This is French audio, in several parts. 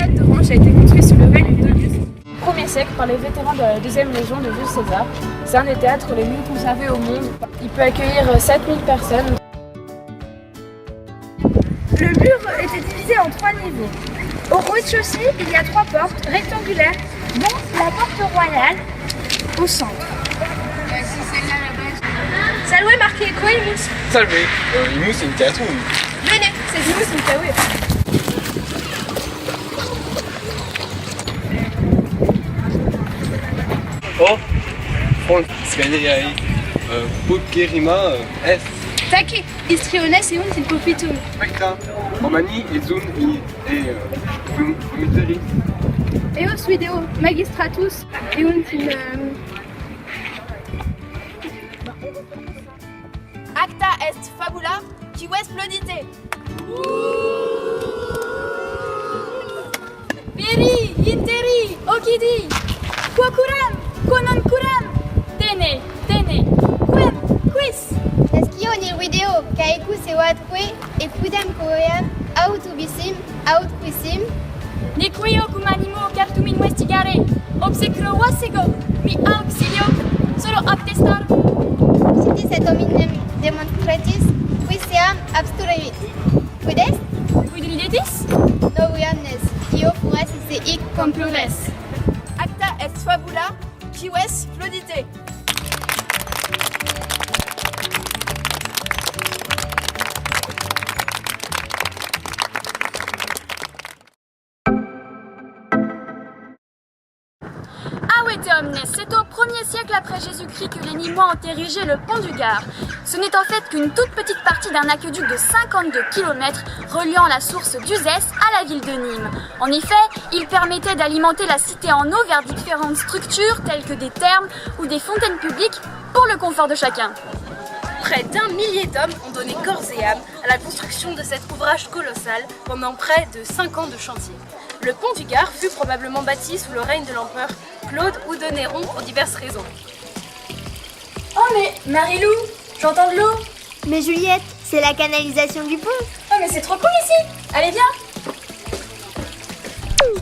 stade d'Orange a été construit sous le règne d'Auguste au 1er siècle par les vétérans de la 2e Légion de Jules César. C'est un des théâtres les mieux conservés au monde. Il peut accueillir 7000 personnes. Le mur était divisé en 3 niveaux. Au rez-de-chaussée, il y a 3 portes rectangulaires, dont la porte royale au centre. Salve marqué Coimus. Salve, Imus in teatrum. Bene, c'est Imus in teatrum. Oh, Franciscaneae, Pulcherima est. Taki, Istriones eunt in pulpitum. Specta, Romani et Zun et Vomiteri. Eos video magistratus eunt in... Acta est fabula qui splendite. Viri, interi, ocidi, quocuram, conon curam, tene, quem, quis. Nascio nel video, caecus evatque, et fudem coeam, aut ubisim, aut quisim. Nequio cum animo cartum investigare, obsecro vasego, mi auxilio, solo abtestar. Citis et hominem demonstratis, quis eam absturevit. Quid est? Quid ridetis? Noviamnes, io furas esse hic Complules. Acta est fabula qui splendite. Omnes, c'est au 1er siècle après Jésus-Christ que les Nîmois ont érigé le pont du Gard. Ce n'est en fait qu'une toute petite partie d'un aqueduc de 52 km reliant la source d'Uzès à la ville de Nîmes. En effet, il permettait d'alimenter la cité en eau vers différentes structures telles que des thermes ou des fontaines publiques pour le confort de chacun. Près d'1 millier d'hommes ont donné corps et âme à la construction de cet ouvrage colossal pendant près de 5 ans de chantier. Le pont du Gard fut probablement bâti sous le règne de l'empereur Claude ou de Néron pour diverses raisons. Oh mais Marie-Lou, j'entends de l'eau. Mais Juliette, c'est la canalisation du pont. Oh mais c'est trop cool ici. Allez viens.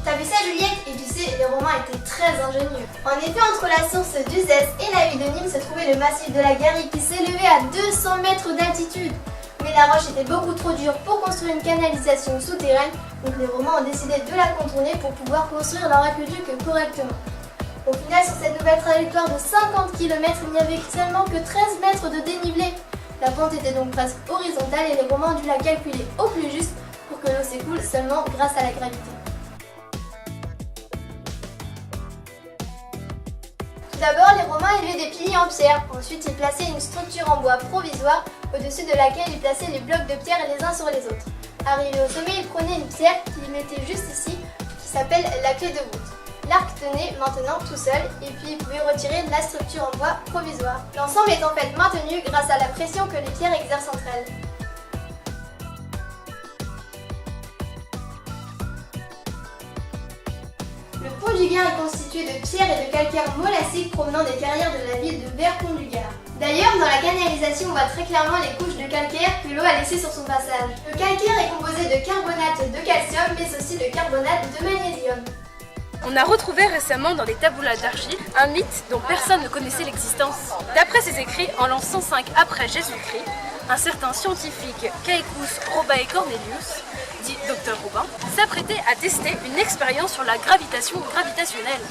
T'as vu ça Juliette? Et tu sais, les Romains étaient très ingénieux. En effet, entre la source d'Uzès et la ville de Nîmes se trouvait le massif de la Garrigue qui s'élevait à 200 mètres d'altitude. Mais la roche était beaucoup trop dure pour construire une canalisation souterraine, donc les Romains ont décidé de la contourner pour pouvoir construire leur aqueduc correctement. Au final, sur cette nouvelle trajectoire de 50 km, il n'y avait seulement que 13 mètres de dénivelé. La pente était donc presque horizontale et les Romains ont dû la calculer au plus juste pour que l'eau s'écoule seulement grâce à la gravité. Tout d'abord, les Romains élevaient des piliers en pierre. Ensuite, ils plaçaient une structure en bois provisoire au-dessus de laquelle ils plaçaient les blocs de pierre les uns sur les autres. Arrivés au sommet, ils prenaient une pierre qu'ils mettaient juste ici, qui s'appelle la clé de voûte. L'arc tenait maintenant tout seul et puis ils pouvaient retirer la structure en bois provisoire. L'ensemble est en fait maintenu grâce à la pression que les pierres exercent entre elles. Le pont du Gard est constitué de pierres et de calcaire molassique provenant des carrières de la ville de Vercombe-du-Gard. D'ailleurs, dans la canalisation, on voit très clairement les couches de calcaire que l'eau a laissées sur son passage. Le calcaire est composé de carbonate de calcium, mais aussi de carbonate de magnésium. On a retrouvé récemment dans des taboulas d'argile un mythe dont personne ne connaissait l'existence. D'après ses écrits, en l'an 105 après Jésus-Christ, un certain scientifique, Caecus Robae Cornelius, dit Dr Robin, s'apprêtait à tester une expérience sur la gravitation gravitationnelle.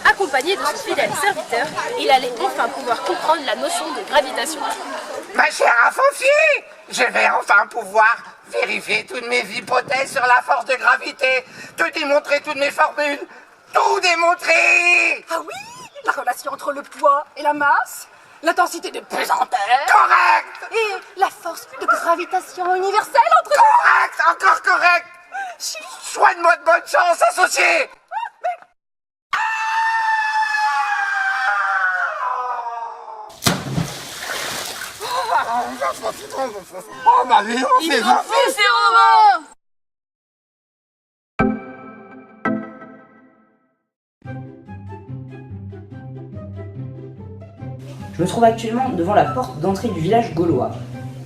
Accompagné de son fidèle serviteur, il allait enfin pouvoir comprendre la notion de gravitation. Ma chère Afofier, je vais enfin pouvoir vérifier toutes mes hypothèses sur la force de gravité, te démontrer toutes mes formules, tout démontrer. Ah oui, la relation entre le poids et la masse, l'intensité de pesanteur. Correct. Et la force de gravitation universelle entre... Correct, encore correct. Souhaite-moi de bonne chance, associé. Oh ma vie, on fait ça. C'est Romain. Je me trouve actuellement devant la porte d'entrée du village gaulois.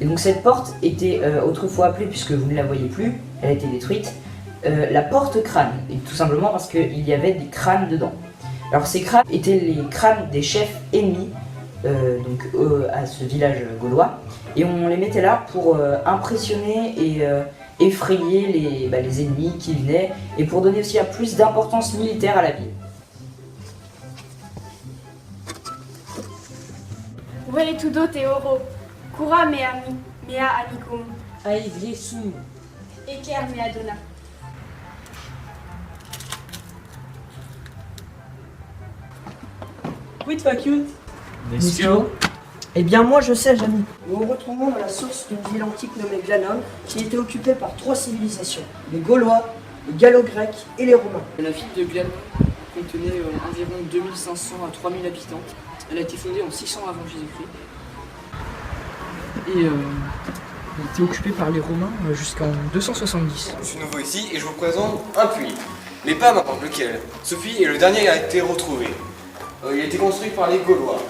Et donc cette porte était autrefois appelée, puisque vous ne la voyez plus, elle a été détruite, la porte-crâne, et tout simplement parce qu'il y avait des crânes dedans. Alors ces crânes étaient les crânes des chefs ennemis à ce village gaulois, et on les mettait là pour impressionner et effrayer les ennemis qui venaient, et pour donner aussi plus d'importance militaire à la ville. Veli tudo te oro, cura mea amicum, Ai Jesu, eke mea dona. Oui, facute. Eh bien, moi je sais, Jamy. Nous nous retrouvons à la source d'une ville antique nommée Glanon, qui était occupée par 3 civilisations, les Gaulois, les Gallo-Grecs et les Romains. La ville de Glanon contenait environ 2500 à 3000 habitants. Elle a été fondée en 600 avant Jésus-Christ. Et elle a été occupée par les Romains jusqu'en 270. Je suis nouveau ici et je vous présente un puits. Mais pas n'importe lequel. Ce puits est le dernier qui a été retrouvé. Il a été construit par les Gaulois.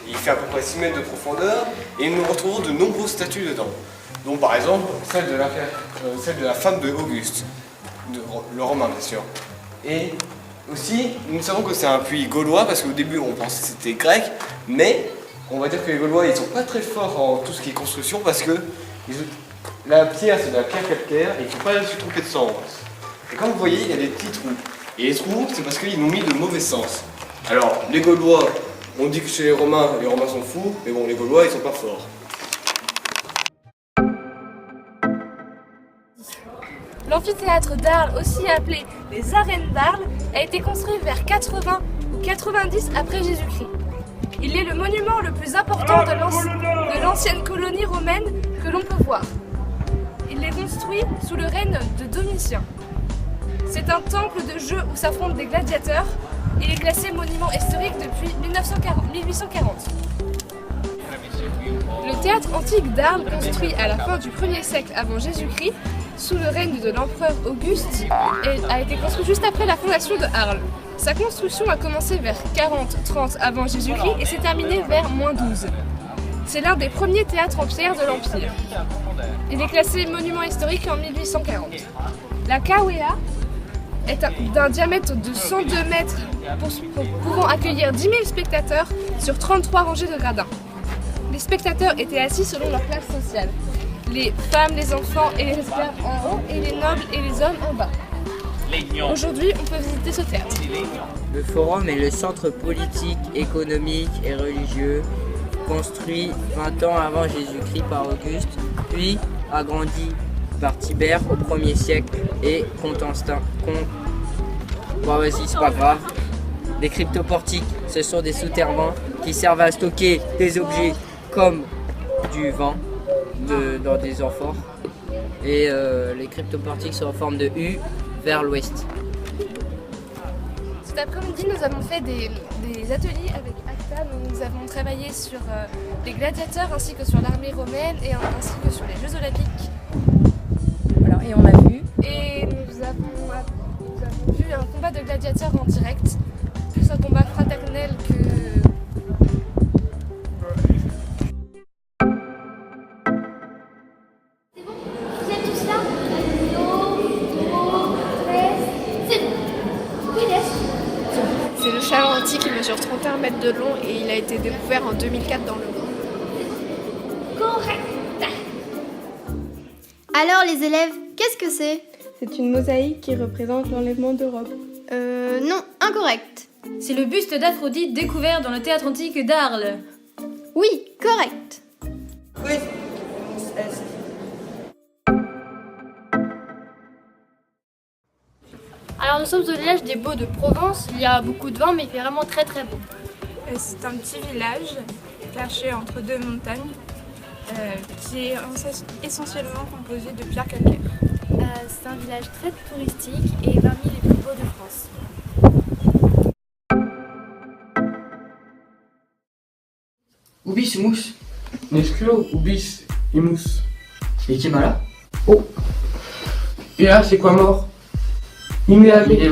Il fait à peu près 6 mètres de profondeur et nous retrouvons de nombreuses statues dedans. Donc par exemple celle de la femme de Auguste, le Romain bien sûr. Et aussi, nous savons que c'est un puits gaulois parce qu'au début on pensait que c'était grec, mais on va dire que les Gaulois ils sont pas très forts en tout ce qui est construction parce que la pierre c'est de la pierre calcaire et il ne faut pas se tromper de sens. Et comme vous voyez, il y a des petits trous. Et les trous, c'est parce qu'ils l'ont mis de mauvais sens. Alors, les Gaulois, on dit que chez les Romains sont fous, mais bon, les Gaulois ils sont pas forts. L'amphithéâtre d'Arles, aussi appelé les arènes d'Arles, a été construit vers 80 ou 90 après Jésus-Christ. Il est le monument le plus important de l'ancienne colonie romaine que l'on peut voir. Il est construit sous le règne de Domitien. C'est un temple de jeu où s'affrontent des gladiateurs. Il est classé monument historique depuis 1840. Le théâtre antique d'Arles, construit à la fin du 1er siècle avant Jésus-Christ, sous le règne de l'empereur Auguste, a été construit juste après la fondation de Arles. Sa construction a commencé vers 40-30 avant Jésus-Christ et s'est terminée vers -12. C'est l'un des premiers théâtres en pierre de l'Empire. Il est classé monument historique en 1840. La Kawea est d'un diamètre de 102 mètres pouvant accueillir 10 000 spectateurs sur 33 rangées de gradins. Les spectateurs étaient assis selon leur classe sociale. Les femmes, les enfants et les esclaves en haut et les nobles et les hommes en bas. Aujourd'hui, on peut visiter ce théâtre. Le forum est le centre politique, économique et religieux, construit 20 ans avant Jésus-Christ par Auguste, puis agrandi par Tibère au 1er siècle et Constantin. Bon vas-y, c'est pas grave. Les cryptoportiques, ce sont des souterrains qui servent à stocker des objets comme du vin dans des amphores. Et les cryptoportiques sont en forme de U vers l'ouest. Cet après-midi, nous avons fait des ateliers avec ACTA. Nous avons travaillé sur les gladiateurs ainsi que sur l'armée romaine et ainsi que sur les Jeux Olympiques. Voilà, et on a vu. Et nous avons vu un combat de gladiateurs en direct, plus un combat fraternel que... Vous êtes tous là? C'est le chaland antique qui mesure 31 mètres de long et il a été découvert en 2004 dans le monde. Correct. Alors les élèves, qu'est-ce que c'est? C'est une mosaïque qui représente l'enlèvement d'Europe. Non, incorrect. C'est le buste d'Aphrodite découvert dans le théâtre antique d'Arles. Oui, correct. Oui. Alors nous sommes au village des Baux de Provence. Il y a beaucoup de vin mais il fait vraiment très très beau. C'est un petit village caché entre deux montagnes qui est essentiellement composé de pierres calcaires. C'est un village très touristique et parmi les plus beaux de France. Ubis mousse. Nesclo, ubis, imus. Et qui est malade? Oh. Et là, c'est quoi mort? Il m'est allé.